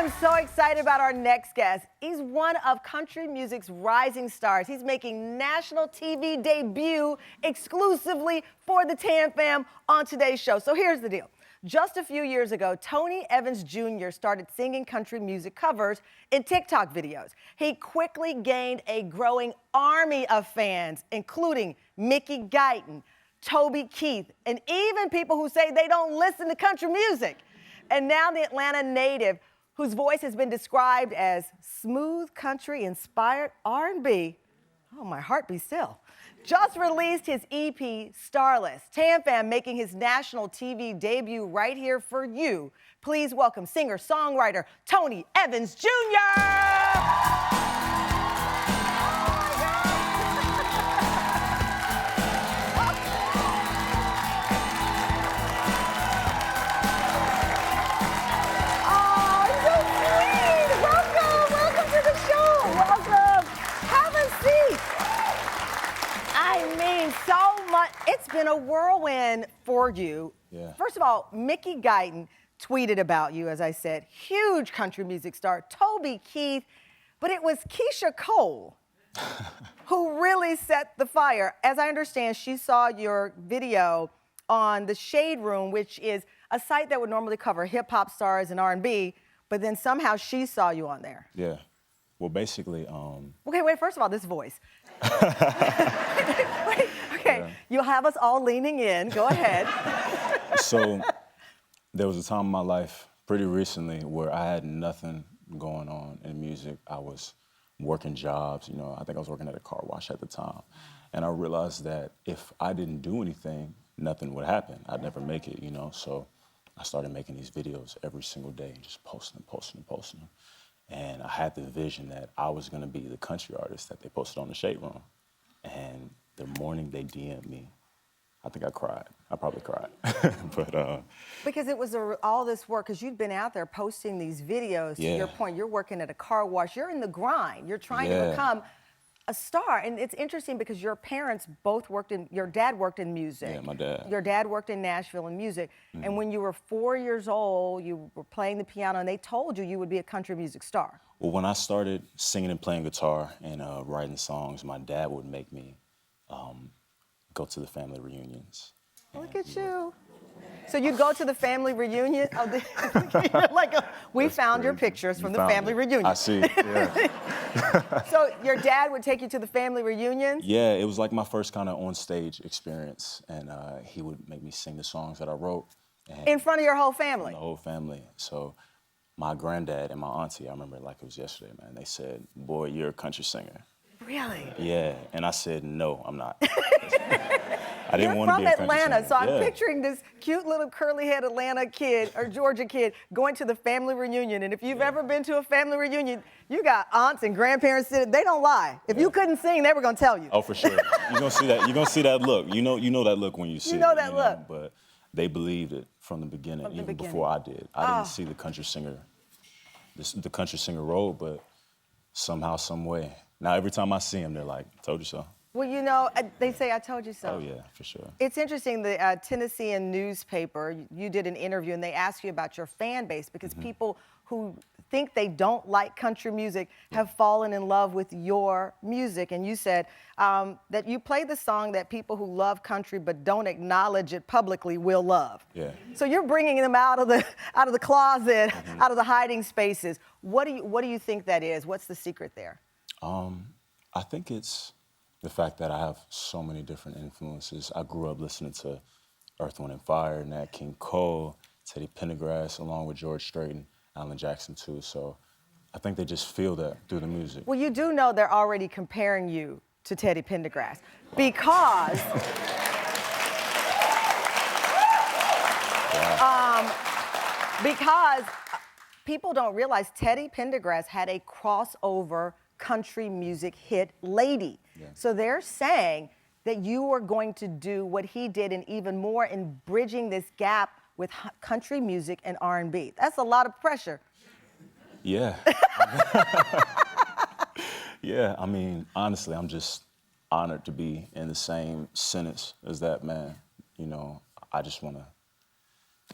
am so excited about our next guest. He's one of country music's rising stars. He's making national TV debut exclusively for the Tam Fam on today's show. So here's the deal. Just a few years ago, Tony Evans Jr. started singing country music covers in TikTok videos. He quickly gained a growing army of fans, including Mickey Guyton, Toby Keith, and even people who say they don't listen to country music. And now the Atlanta native, whose voice has been described as smooth country-inspired R&B, oh, my heart be still, just released his EP, Starless. Tam Fam making his national TV debut right here for you. Please welcome singer-songwriter Tony Evans Jr. It's been a whirlwind for you. Yeah. First of all, Mickey Guyton tweeted about you, as I said, huge country music star, Toby Keith, but it was Keyshia Cole who really set the fire. As I understand, she saw your video on the Shade Room, which is a site that would normally cover hip-hop stars and R&B, but then somehow she saw you on there. Yeah. Well, basically, Okay, wait, first of all, this voice. Wait, okay, yeah. You'll have us all leaning in. Go ahead. So there was a time in my life pretty recently where I had nothing going on in music. I was working jobs, you know, I think I was working at a car wash at the time. And I realized that if I didn't do anything, nothing would happen. I'd never make it, you know. So I started making these videos every single day, just posting them. And I had the vision that I was gonna be the country artist that they posted on the Shade Room. And the morning they DM'd me, I think I cried. I probably cried. But because it was all this work, because you'd been out there posting these videos. Yeah. To your point, you're working at a car wash. You're in the grind. You're trying to become a star. And it's interesting because your parents both your dad worked in music. Yeah, my dad. Your dad worked in Nashville in music. Mm-hmm. And when you were 4 years old, you were playing the piano and they told you would be a country music star. Well, when I started singing and playing guitar and writing songs, my dad would make me go to the family reunions. Look at you. So you'd go to the family reunion? You're like, we found your pictures from the family reunion. I see, yeah. So your dad would take you to the family reunions? Yeah, it was like my first kind of on-stage experience, and he would make me sing the songs that I wrote. In front of your whole family? The whole family. So my granddad and my auntie, I remember it like it was yesterday, man, they said, boy, you're a country singer. Really? Yeah, and I said, no, I'm not. I didn't want to be a country Atlanta, singer. so I'm picturing this cute little curly-head Atlanta kid or Georgia kid going to the family reunion. And if you've ever been to a family reunion, you got aunts and grandparents sitting. They don't lie. If you couldn't sing, they were gonna tell you. Oh, for sure. You're gonna see that. You're gonna see that look. You know that look when you see it. You know that look. But they believed it from the beginning, even before I did. I didn't see the country singer role, but somehow, some way. Now every time I see him, they're like, "Told you so." Well, you know, they say, I told you so. Oh, yeah, for sure. It's interesting, the Tennessean newspaper, you did an interview and they asked you about your fan base because people who think they don't like country music have fallen in love with your music. And you said that you play the song that people who love country but don't acknowledge it publicly will love. Yeah. So you're bringing them out of the closet, out of the hiding spaces. What do you think that is? What's the secret there? I think it's the fact that I have so many different influences. I grew up listening to Earth, Wind & Fire, Nat King Cole, Teddy Pendergrass, along with George Strait and Alan Jackson too. So I think they just feel that through the music. Well, you do know they're already comparing you to Teddy Pendergrass because because people don't realize Teddy Pendergrass had a crossover country music hit, Lady. Yeah. So they're saying that you are going to do what he did and even more in bridging this gap with country music and R&B. That's a lot of pressure. Yeah. Yeah, I mean, honestly, I'm just honored to be in the same sentence as that man. You know, I just want to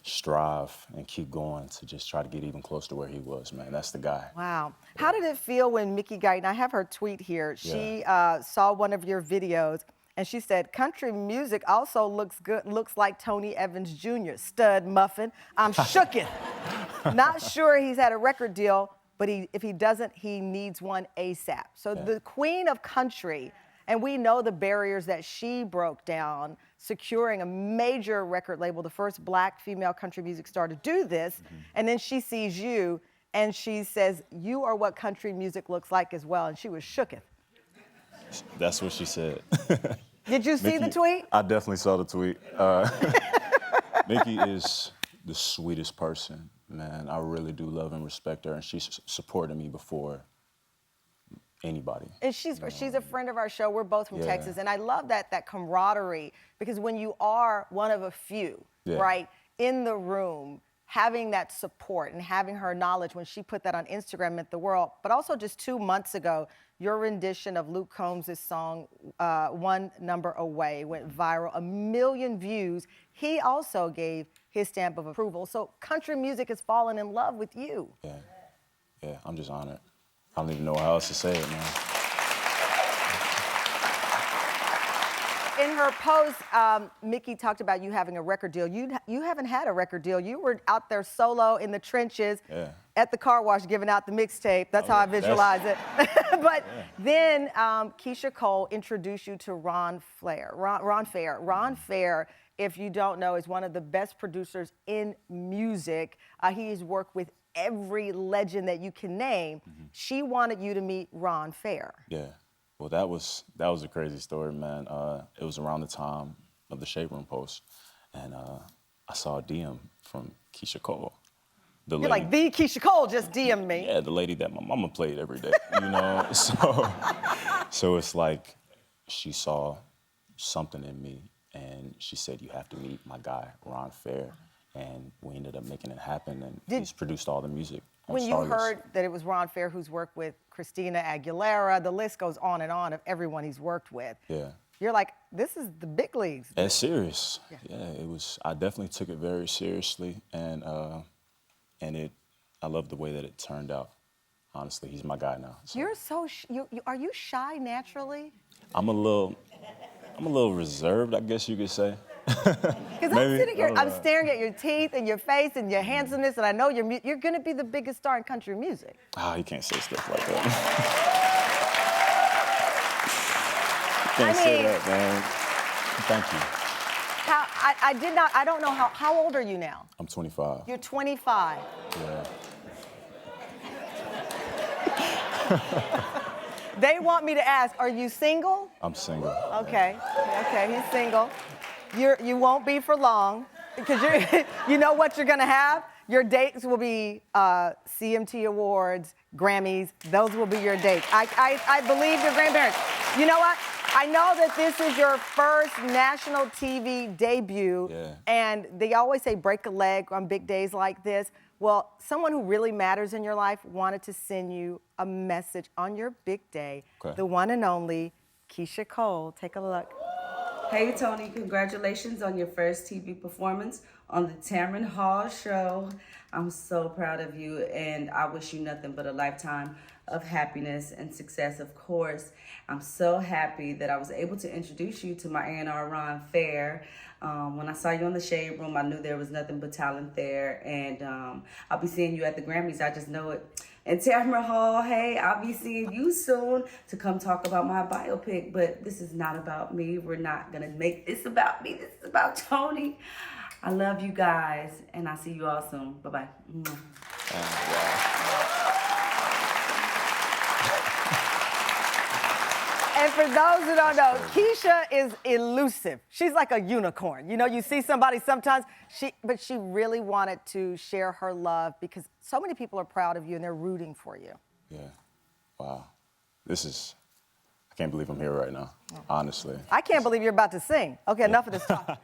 strive and keep going to just try to get even closer to where he was, man. That's the guy. Wow. How did it feel when Mickey Guyton, I have her tweet here, she saw one of your videos and she said, country music also looks like Tony Evans Jr., stud muffin. I'm shooken. Not sure he's had a record deal, but if he doesn't, he needs one ASAP. So the queen of country, and we know the barriers that she broke down, securing a major record label, the first black female country music star to do this. And then she sees you and she says, you are what country music looks like as well. And she was shooketh. That's what she said. Did you see the tweet? I definitely saw the tweet. Mickey is the sweetest person, man. I really do love and respect her, and she's supported me before anybody. And she's a friend of our show. We're both from Texas, and I love that camaraderie, because when you are one of a few, right, in the room, having that support and having her knowledge when she put that on Instagram meant the world. But also just 2 months ago, your rendition of Luke Combs' song, One Number Away, went viral, 1 million views. He also gave his stamp of approval. So country music has fallen in love with you. Yeah, I'm just honored. I don't even know how else to say it, man. In her post, Mickey talked about you having a record deal. You haven't had a record deal. You were out there solo in the trenches at the car wash giving out the mixtape. That's how I visualize it. But then Keyshia Cole introduced you to Ron Fair. Ron Fair, if you don't know, is one of the best producers in music. He's worked with every legend that you can name. She wanted you to meet Ron Fair. Yeah. Well, that was a crazy story, man. It was around the time of the Shade Room post, and I saw a DM from Keyshia Cole. You're like, the Keyshia Cole just DM'd me. Yeah, the lady that my mama played every day, you know? So it's like she saw something in me, and she said, you have to meet my guy, Ron Fair. And we ended up making it happen, and he's produced all the music. When you heard that it was Ron Fair who's worked with Christina Aguilera, the list goes on and on of everyone he's worked with. Yeah. You're like, this is the big leagues. It's serious. Yeah, it was. I definitely took it very seriously, and I love the way that it turned out. Honestly, he's my guy now. So. You're so. Are you shy naturally? I'm a little reserved, I guess you could say. Because I'm sitting here, I'm staring at your teeth and your face and your handsomeness, and I know you're going to be the biggest star in country music. You can't say stuff like that. You can't say that, man. Thank you. I don't know how old are you now? I'm 25. You're 25. Yeah. They want me to ask, are you single? I'm single. Okay, he's single. You won't be for long, because you know what you're gonna have? Your dates will be CMT Awards, Grammys. Those will be your dates. I believe your grandparents. You know what? I know that this is your first national TV debut, and they always say break a leg on big days like this. Well, someone who really matters in your life wanted to send you a message on your big day. The one and only Keyshia Cole. Take a look. Hey, Tony, congratulations on your first TV performance on the Tamron Hall show. I'm so proud of you, and I wish you nothing but a lifetime of happiness and success, of course. I'm so happy that I was able to introduce you to my A&R, Ron Fair. When I saw you on the Shade Room, I knew there was nothing but talent there, and I'll be seeing you at the Grammys. I just know it. And Tamron Hall, hey, I'll be seeing you soon to come talk about my biopic, but this is not about me. We're not gonna make this about me. This is about Tony. I love you guys, and I'll see you all soon. Bye-bye. And for those who don't know, Keyshia is elusive. She's like a unicorn. You know, you see somebody sometimes, but she really wanted to share her love because so many people are proud of you and they're rooting for you. Yeah. Wow. I can't believe I'm here right now, honestly. I can't believe you're about to sing. Okay, enough of this talk.